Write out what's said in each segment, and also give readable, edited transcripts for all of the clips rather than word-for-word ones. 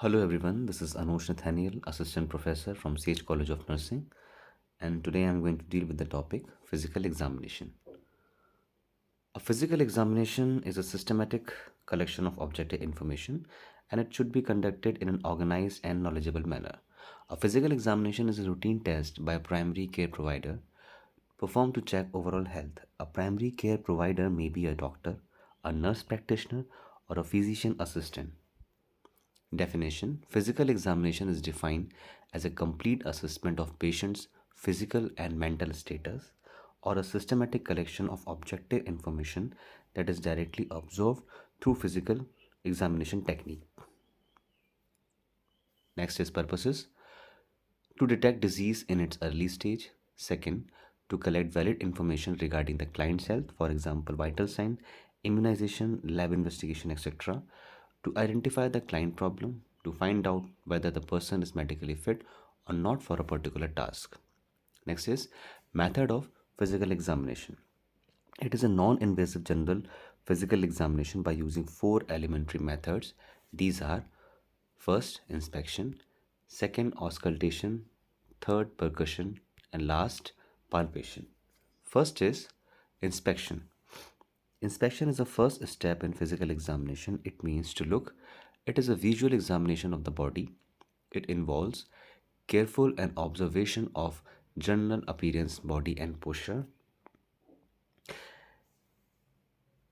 Hello everyone, this is Anosh Nathaniel, Assistant Professor from Sage College of Nursing, and today I'm going to deal with the topic physical examination. A physical examination is a systematic collection of objective information and it should be conducted in an organized and knowledgeable manner. A physical examination is a routine test by a primary care provider performed to check overall health. A primary care provider may be a doctor, a nurse practitioner, or a physician assistant. Definition: physical examination is defined as a complete assessment of patient's physical and mental status or a systematic collection of objective information that is directly observed through physical examination technique. Next is purposes: to detect disease in its early stage. Second, to collect valid information regarding the client's health, for example, vital sign, immunization, lab investigation, etc. To identify the client problem, to find out whether the person is medically fit or not for a particular task. Next is method of physical examination. It is a non-invasive general physical examination by using four elementary methods. These are: first, inspection; second, auscultation; third, percussion; and last, palpation. First is inspection. Inspection is the first step in physical examination. It means to look. It is a visual examination of the body. It involves careful and observation of general appearance, body, and posture.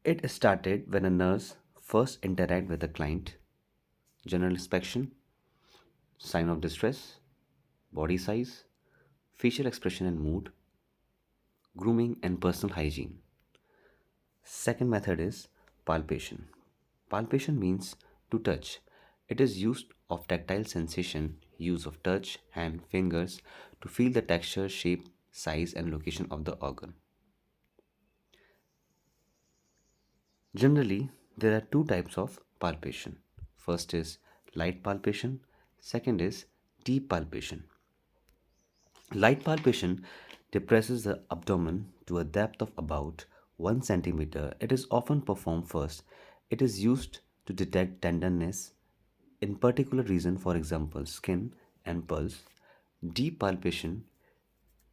It started when a nurse first interacted with a client. General inspection, sign of distress, body size, facial expression and mood, grooming and personal hygiene. Second method is palpation. Palpation means to touch. It is used of tactile sensation, use of touch, hand, fingers to feel the texture, shape, size and location of the organ. Generally, there are two types of palpation. First is light palpation, second is deep palpation. Light palpation depresses the abdomen to a depth of about 1 centimeter. It is often performed first. It is used to detect tenderness in particular region, for example, skin and pulse. Deep palpation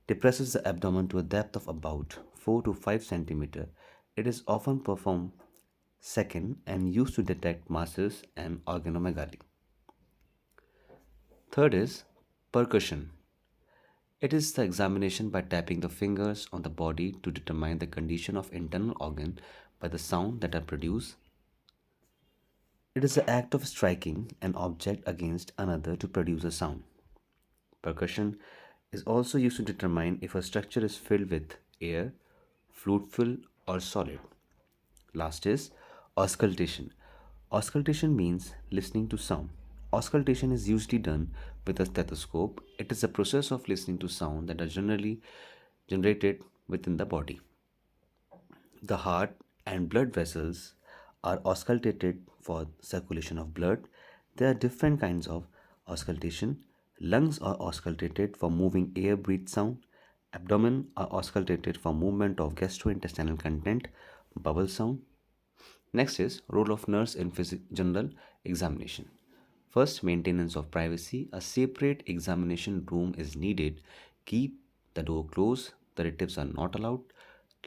depresses the abdomen to a depth of about 4 to 5 centimeter. It is often performed second and used to detect masses and organomegaly. Third is percussion. It is the examination by tapping the fingers on the body to determine the condition of internal organ by the sound that are produced. It is the act of striking an object against another to produce a sound. Percussion is also used to determine if a structure is filled with air, fluid or solid. Last is auscultation. Auscultation means listening to sound. Auscultation is usually done with a stethoscope. It is a process of listening to sound that are generally generated within the body. The heart and blood vessels are auscultated for circulation of blood. There are different kinds of auscultation. Lungs are auscultated for moving air breathed sound. Abdomen are auscultated for movement of gastrointestinal content, bubble sound. Next is role of nurse in general examination. First, maintenance of privacy. A separate examination room is needed. Keep the door closed. The relatives are not allowed.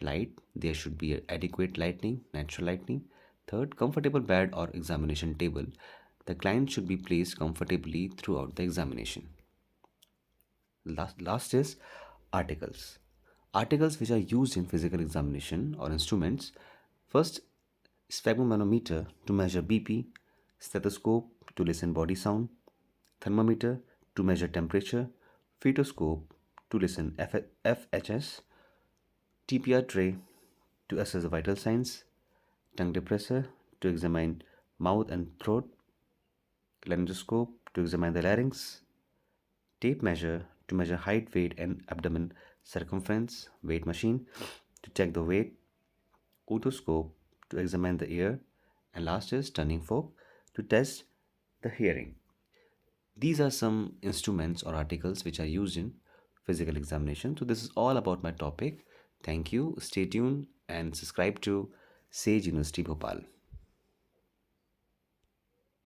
Light. There should be adequate lighting, natural lighting. Third, comfortable bed or examination table. The client should be placed comfortably throughout the examination. Last is articles. Articles which are used in physical examination or instruments. First, sphygmomanometer to measure BP, stethoscope to listen body sound, thermometer to measure temperature, fetoscope to listen FHS, TPR tray to assess the vital signs, tongue depressor to examine mouth and throat, laryngoscope to examine the larynx, tape measure to measure height, weight, and abdomen circumference, weight machine to check the weight, otoscope to examine the ear, and last is tuning fork to test the hearing. These are some instruments or articles which are used in physical examination. So this is all about my topic. Thank you. Stay tuned and subscribe to Sage University Bhopal.